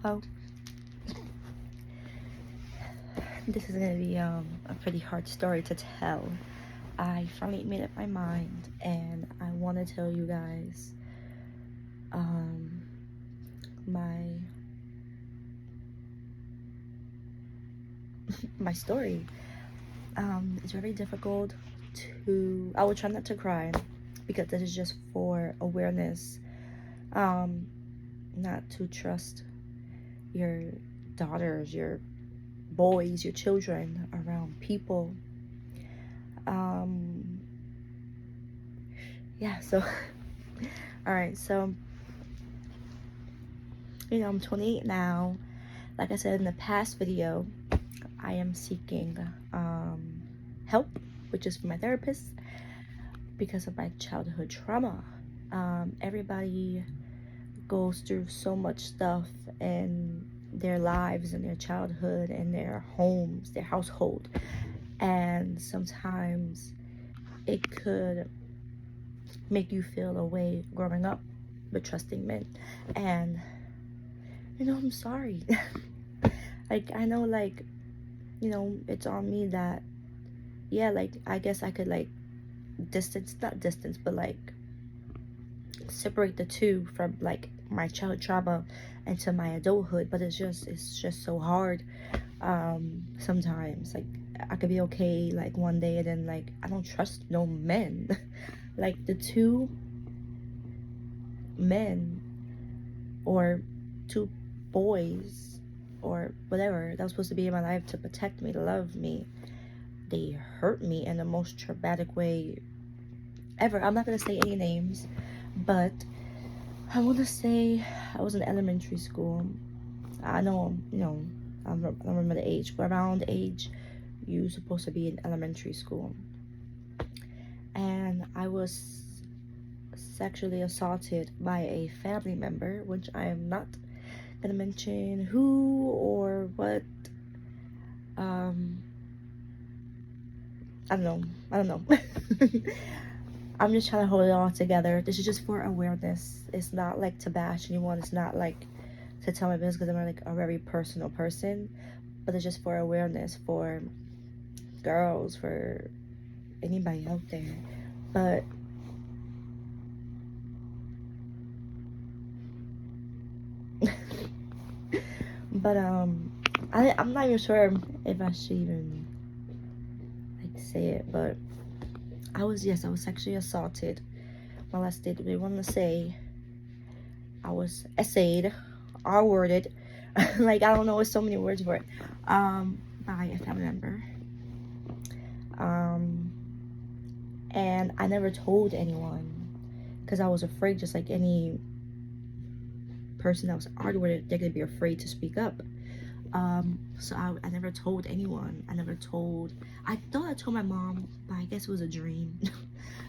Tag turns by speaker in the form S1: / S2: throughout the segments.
S1: Well, this is gonna be a pretty hard story to tell. I finally made up my mind, and I want to tell you guys um, my my story. It's very difficult to. I will try not to cry because this is just for awareness. Um, Not to trust your daughters, your boys, your children around people. Um, yeah, so, all right, so, I'm 28 now. Like I said in the past video, I am seeking help, which is from my therapist, because of my childhood trauma. Everybody goes through so much stuff in their lives and their childhood and their homes, their household, and sometimes it could make you feel a way growing up with trusting men. And I'm sorry. Like, I know, like, it's on me that, yeah, like, I guess I could, like, not distance, but, like, separate the two from, like, my childhood trauma into my adulthood. But it's just so hard. Sometimes, like, I could be okay, like, one day, and then, like, I don't trust no men. Like, the two men or two boys or whatever that was supposed to be in my life to protect me, to love me, they hurt me in the most traumatic way ever. I'm not gonna say any names, but I want to say I was in elementary school. I know, I don't remember the age, but around the age you're supposed to be in elementary school. And I was sexually assaulted by a family member, which I am not gonna mention who or what. I don't know. I don't know. I'm just trying to hold it all together. This is just for awareness. It's not like to bash anyone. It's not like to tell my business because I'm like a very personal person. But it's just for awareness for girls, for anybody out there. But but I'm not even sure if I should even like say it, but I was sexually assaulted, molested. We want to say I was essayed, R-worded, like I don't know, it's so many words for it, by a family member. And I never told anyone because I was afraid, just like any person that was R-worded, they're gonna be afraid to speak up. So I never told anyone. I thought I told my mom, but I guess it was a dream.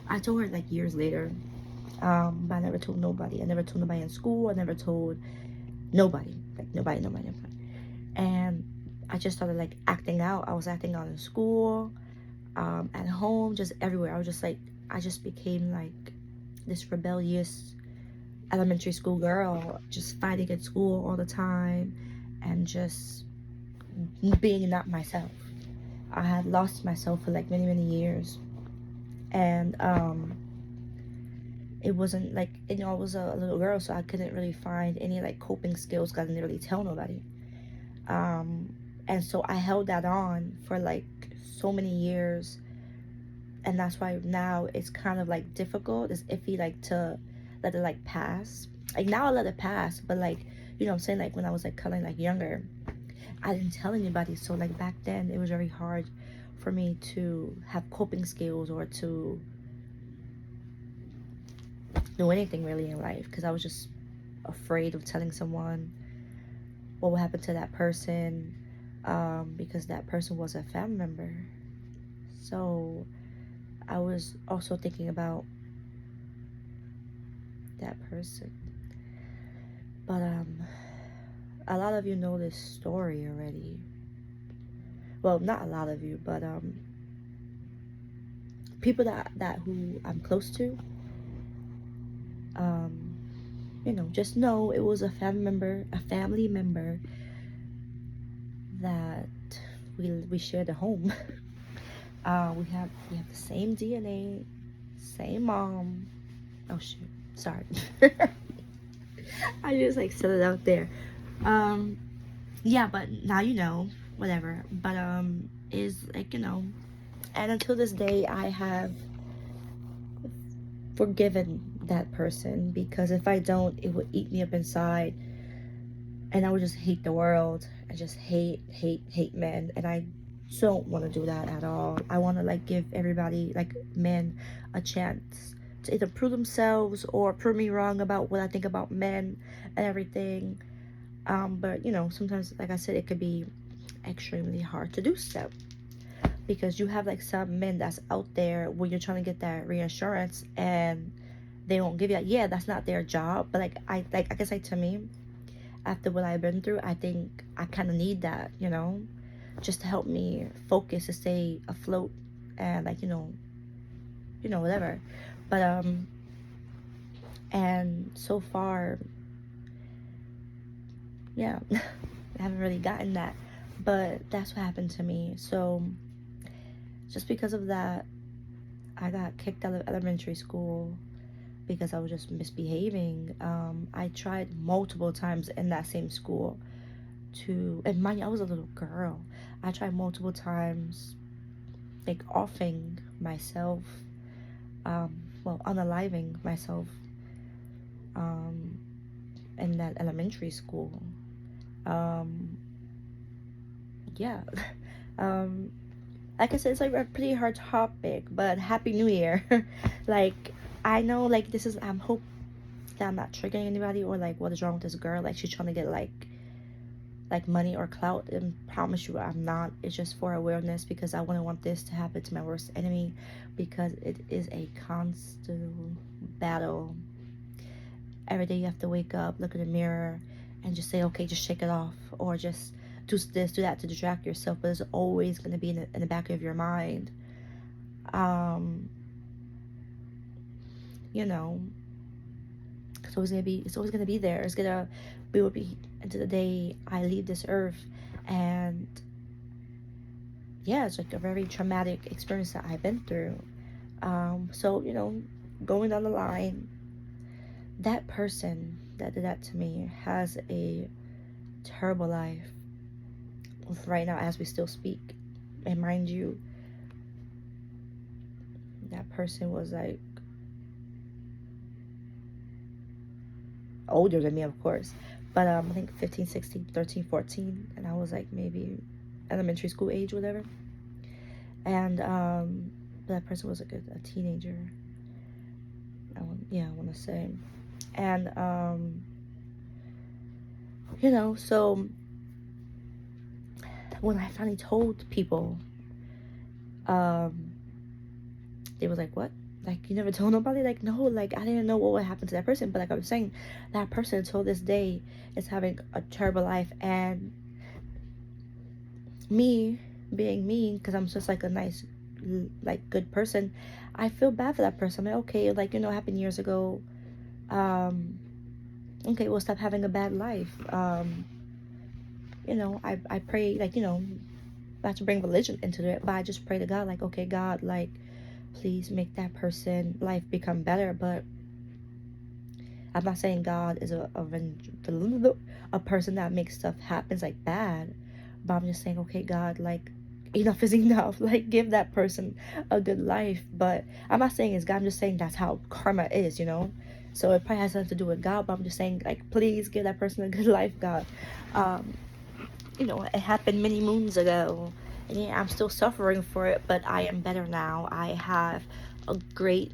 S1: I told her like years later. But I never told nobody. I never told nobody in school. I never told nobody. Like nobody. And I just started like acting out. I was acting out in school, at home, just everywhere. I just became like this rebellious elementary school girl, just fighting at school all the time and just being not myself. I had lost myself for like many years. And it wasn't like, I was a little girl, so I couldn't really find any like coping skills because I didn't really tell nobody. And so I held that on for like so many years, and that's why now it's kind of like difficult, it's iffy, like to let it like pass. Like now I let it pass, but like, I'm saying, like when I was like kind of like younger, I didn't tell anybody. So like back then it was very hard for me to have coping skills or to do anything really in life because I was just afraid of telling someone what would happen to that person, because that person was a family member. So I was also thinking about that person. But a lot of you know this story already. Well, not a lot of you, but people that who I'm close to, just know it was a family member that we shared a home. We have the same DNA, same mom. Oh shoot, sorry. I just like set it out there. Um, yeah, but now whatever. But is like and until this day, I have forgiven that person, because if I don't, it would eat me up inside, and I would just hate the world. I just hate men, and I don't want to do that at all. I want to like give everybody, like men, a chance to either prove themselves or prove me wrong about what I think about men and everything. But sometimes, like I said, it could be extremely hard to do so, because you have like some men that's out there when you're trying to get that reassurance, and they won't give you that. Yeah, that's not their job, but I guess like to me, after what I've been through, I think I kind of need that, just to help me focus, to stay afloat, and like whatever. But and so far, yeah, I haven't really gotten that, but that's what happened to me. So just because of that, I got kicked out of elementary school because I was just misbehaving. I tried multiple times in that same school and mind you, I was a little girl. I tried multiple times, like offing myself, unaliving myself, um, in that elementary school. Um, yeah. um, like I said, it's like a pretty hard topic, but Happy New Year. Like, I know, like, I'm hope that I'm not triggering anybody, or like, what is wrong with this girl? Like, she's trying to get like money or clout, and promise you I'm not. It's just for awareness, because I wouldn't want this to happen to my worst enemy, because it is a constant battle. Every day you have to wake up, look in the mirror, and just say, okay, just shake it off, or just do this, do that to distract yourself. But it's always going to be in the back of your mind. um you know it's always gonna be there. We will be until the day I leave this earth. And yeah, it's like a very traumatic experience that I've been through. So going down the line, that person that did that to me has a terrible life right now as we still speak. And mind you, that person was like older than me, of course, but I think 15, 16, 13, 14, and I was like maybe elementary school age, whatever. And that person was like a teenager, I want to say. And so when I finally told people, they was like, what? Like, you never told nobody? Like, no, like, I didn't know what would happen to that person. But like I was saying, that person till this day is having a terrible life. And me being me, because I'm just like a nice, like, good person, I feel bad for that person. I'm like, okay, like, happened years ago. Okay, we'll stop having a bad life. I pray, like, not to bring religion into it, but I just pray to God, like, okay, God, like, please make that person life become better. But I'm not saying God is a person that makes stuff happens like bad, but I'm just saying, okay, God, like, enough is enough. Like, give that person a good life. But I'm not saying it's God. I'm just saying that's how karma is, So it probably has nothing to do with God, but I'm just saying, like, please give that person a good life, God. It happened many moons ago, and yeah, I'm still suffering for it, but I am better now. I have a great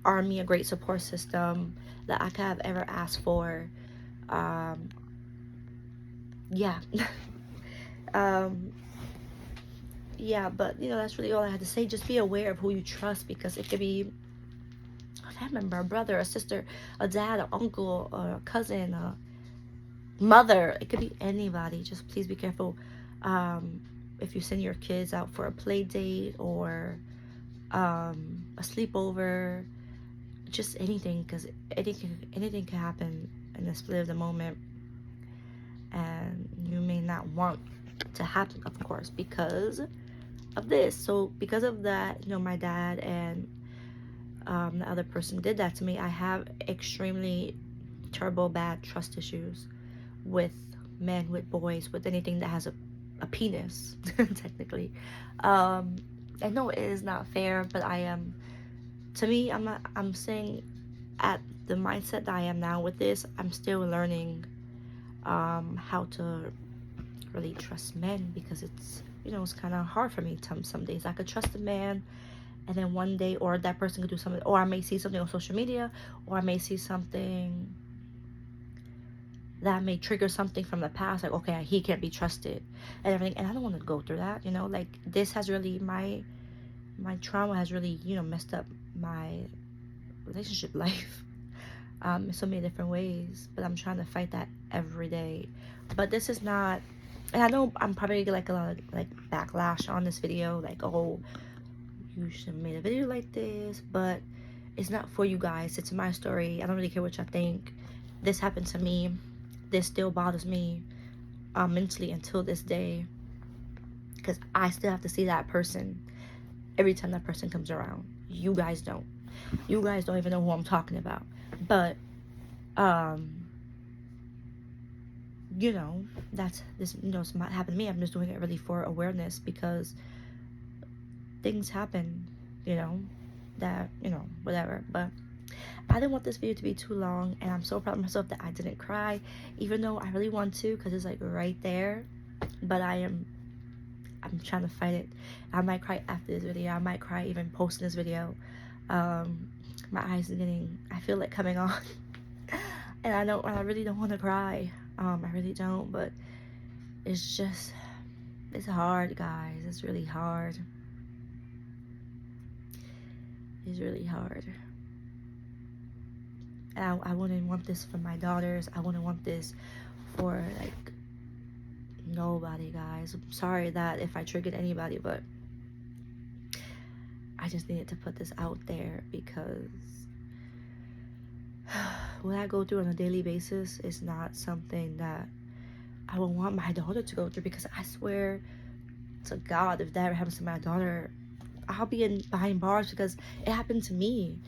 S1: army, a great support system that I could have ever asked for. Yeah. um, yeah, but that's really all I had to say. Just be aware of who you trust, because it could be a family member, a brother, a sister, a dad, an uncle, a cousin, a mother. It could be anybody. Just please be careful. If you send your kids out for a play date or a sleepover, just anything, because anything can happen in the split of the moment, and you may not want to happen, of course, because of this. So because of that, my dad and the other person did that to me. I have extremely terrible bad trust issues with men, with boys, with anything that has a penis technically. I know it is not fair, but I am, to me, I'm saying, at the mindset that I am now with this, I'm still learning how to really trust men, because it's kind of hard for me. Some days I could trust a man, and then one day, or that person could do something, or I may see something on social media, or I may see something that may trigger something from the past, like, okay, he can't be trusted and everything, and I don't want to go through that. Like, this has really, my trauma has really messed up my relationship life in so many different ways, but I'm trying to fight that every day. But this is not, and I know I'm probably like a lot of like backlash on this video, like, oh, you should have made a video like this, but it's not for you guys. It's my story. I don't really care what y'all think. This happened to me. This still bothers me mentally until this day, because I still have to see that person every time that person comes around. You guys don't. You guys don't even know who I'm talking about. But that's this. It's not happened to me. I'm just doing it really for awareness, because things happen. That whatever. But I didn't want this video to be too long, and I'm so proud of myself that I didn't cry, even though I really want to, because it's like right there. But I'm trying to fight it. I might cry after this video. I might cry even posting this video. My eyes are I feel it coming on. And I really don't want to cry. I really don't, but it's hard, guys. It's really hard. It's really hard. And I wouldn't want this for my daughters. I wouldn't want this for, like, nobody, guys. I'm sorry that if I triggered anybody, but I just needed to put this out there, because what I go through on a daily basis is not something that I would want my daughter to go through, because I swear to God, if that ever happens to my daughter, I'll be behind bars, because it happened to me.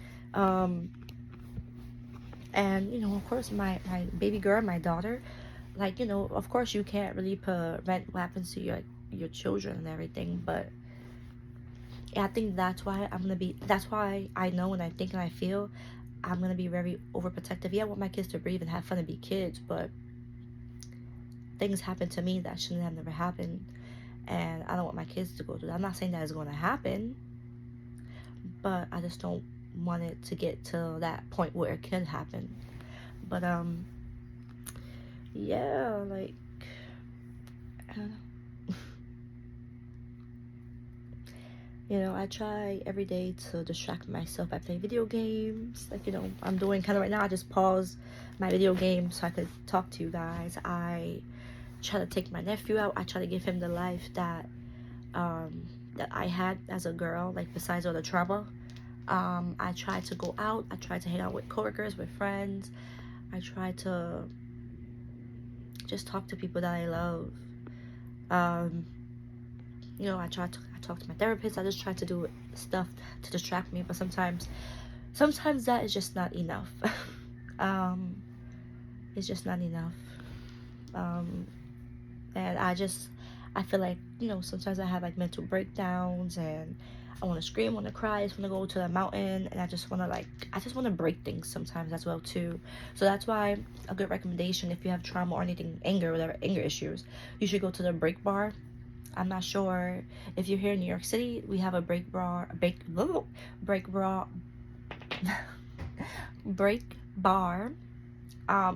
S1: And of course, my baby girl, my daughter, like, of course you can't really prevent what happens to your children and everything, but I think that's why that's why I know, and I think and I feel I'm gonna be very overprotective. Yeah, I want my kids to breathe and have fun and be kids, but things happen to me that shouldn't have never happened, and I don't want my kids to go through that. I'm not saying that it's going to happen, but I just don't want it to get to that point where it can happen. But yeah, like, I don't know. I try every day to distract myself by playing video games. Like, I'm doing kind of right now. I just pause my video game so I could talk to you guys. I try to take my nephew out. I try to give him the life that I had as a girl, like, besides all the trauma. I try to go out. I try to hang out with coworkers, with friends. I try to just talk to people that I love. I talk to my therapist. I just try to do stuff to distract me, but sometimes that is just not enough. It's just not enough. And I feel like, sometimes I have like mental breakdowns, and I want to scream, want to cry. I just want to go to the mountain, and I just want to break things sometimes as well too. So that's why a good recommendation, if you have trauma or anything, anger issues, you should go to the Break Bar. I'm not sure if you're here in New York City, we have a break bar.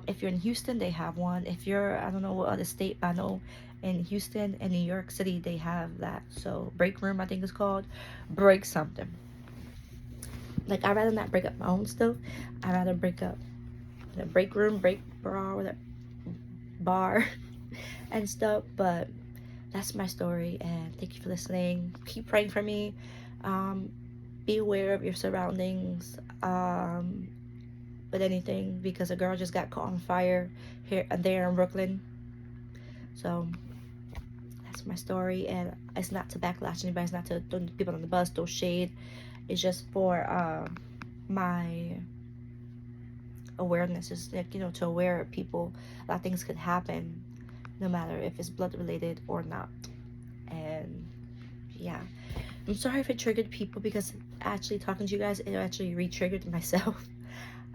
S1: If you're in Houston, they have one. If you're, I don't know what other state, but I know in Houston and New York City, they have that. So break room, I think it's called. Break something. Like, I'd rather not break up my own stuff. I'd rather break up the break room, break bar and stuff. But that's my story, and thank you for listening. Keep praying for me. be aware of your surroundings with anything, because a girl just got caught on fire here and there in Brooklyn. So that's my story, and it's not to backlash anybody, it's not to throw people on the bus, throw shade. It's just for my awareness, is like, you know, to aware people. A lot of things could happen no matter if it's blood related or not. And yeah, I'm sorry if it triggered people, because actually talking to you guys, it actually re-triggered myself.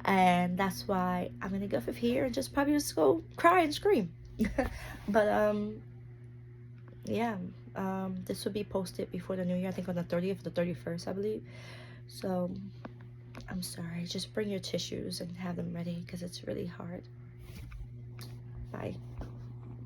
S1: And that's why I'm gonna go from here and just probably just go cry and scream. But yeah, this will be posted before the new year, I think on the 30th, the 31st, I believe. So I'm sorry, just bring your tissues and have them ready, because it's really hard. Bye.